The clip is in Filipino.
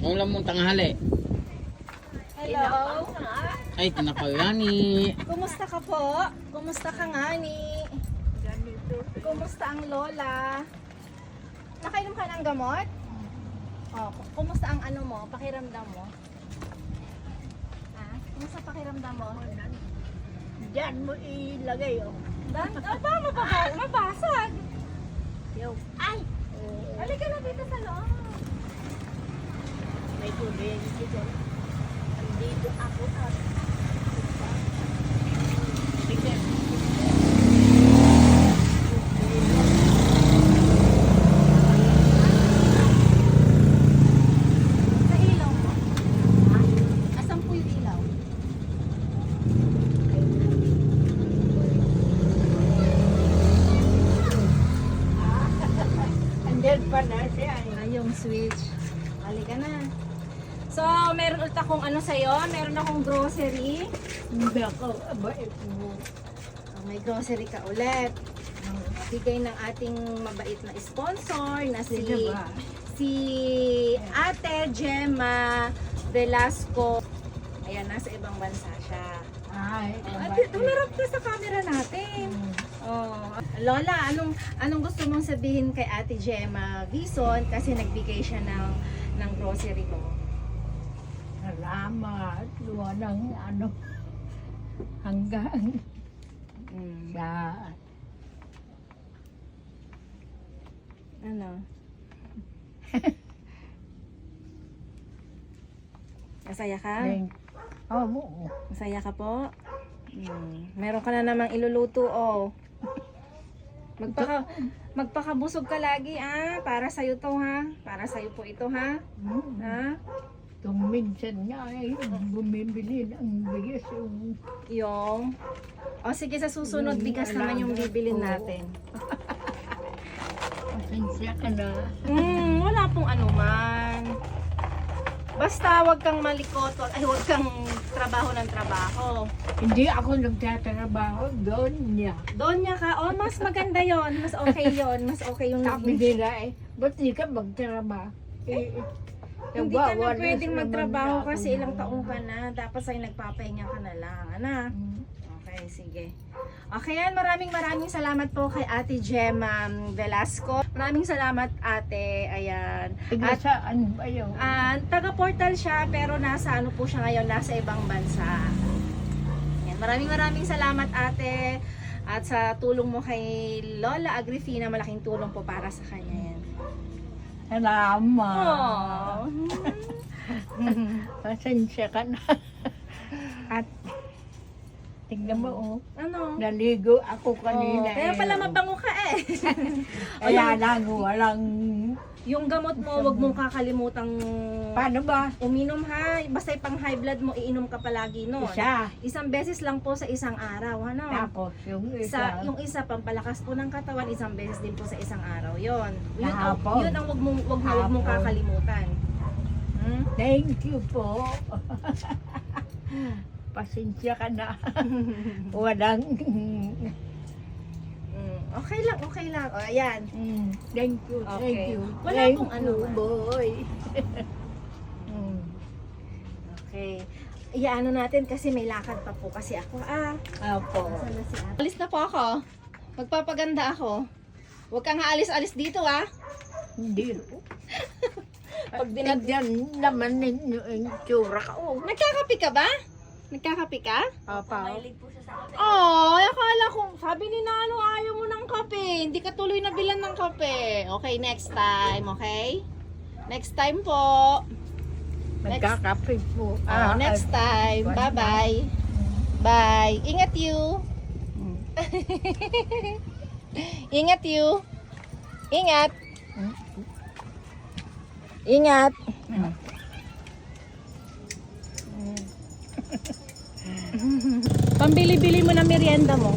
Ulam mong tanghali. Hello. Ay, tanapagani. Kumusta ka po? Kumusta ka ngani? Kumusta ang lola? Nakainom ka ng gamot? Oh, kumusta ang ano mo? Pakiramdam mo? Ha? Kumusta pakiramdam mo? Diyan mo ilagay, oh. Aba, mabasag. Yo. Ay! Halika na dito sa loob. May tubig dito. Andito ako at sige. Sa ilaw mo. Ha? Asan po yung ilaw? Andyan pa na siya. Ay, yung switch. Halika na. So, meron ulit akong ano sa'yo. Meron akong grocery. Hindi ako, abay mo. May grocery ka ulit. Bigay ng ating mabait na sponsor na Sino ba? si Ate Gemma Velasco. Ayan, nasa ibang bansa siya. Ay, Ate, tumarap ka sa camera natin. Oh. Lola, anong gusto mong sabihin kay Ate Gemma Vison kasi nagbigay siya ng grocery mo? salamat. Walang ano. Hanggang sa Ano? Masaya ka? Oo. Masaya ka po? Meron ka na namang iluluto, oh. Magpakabusog ka lagi, para sa'yo to, ha? Para sa'yo po ito, ha? Ha? Itong minsan nga ay bumibili ng bigas yung Yung... O sige, sa susunod, bigas naman yung bibilin natin. pasensya ka na. Wala pong anuman. Basta wag kang malikot, wag kang trabaho ng trabaho. Hindi ako nagtatrabaho doon niya. Doon niya ka, mas maganda yon, mas okay yon, mas okay yung Sabi nila ba't di ka magtrabaho? hindi ka na pwedeng magtrabaho kasi ilang taong ka na. Dapat sa'yo nagpapahinga ka na lang. Okay, sige. Okay yan, maraming salamat po kay Ate Gemma Velasco. Maraming salamat ate, ayan. At saan ba yun? Taga-portal siya pero nasa ano po siya ngayon, nasa ibang bansa. Yan, maraming salamat ate. At sa tulong mo kay Lola Agrifina, malaking tulong po para sa kanya yan. Salamat. Aww. Pasensya ka na. At tignan mo, Ano? naligo ako kanina. Kaya pala mabango ka eh. Kaya lang, walang... Yung gamot mo, wag mong kakalimutang Paano ba? uminom ha. Basta pang high blood mo, iinom ka palagi nun. Isa. Isang beses lang po sa isang araw, ano? Tapos yung isa. Yung isa, pampalakas po ng katawan, isang beses din po sa isang araw. Yun Kahapon. yun ang wag mong kakalimutan. Thank you po. Pasensya ka na. Walang... Okay lang. O, ayan. Thank you, thank Okay. you. Wala Thank pong ano, you, boy. Okay. Iyaano natin kasi may lakad pa po kasi ako. Apo. Sana si Ate. Alis na po ako. Magpapaganda ako. Huwag kang aalis-alis dito, Hindi. Pag Tignan naman ninyo yung tsura ko. Nagkakapi ka ba? Nagkakapi ka? Apo. Oh, akala ko, sabi ni Nano, ayaw mo ng kape. Hindi ka tuloy na bilan ng kape. Okay, next time, okay? Next time po. Nagkakape po. Next time. Bye-bye. Bye. Ingat you. Ingat you. Ingat. Ingat. Pambili-bili mo na merienda mo.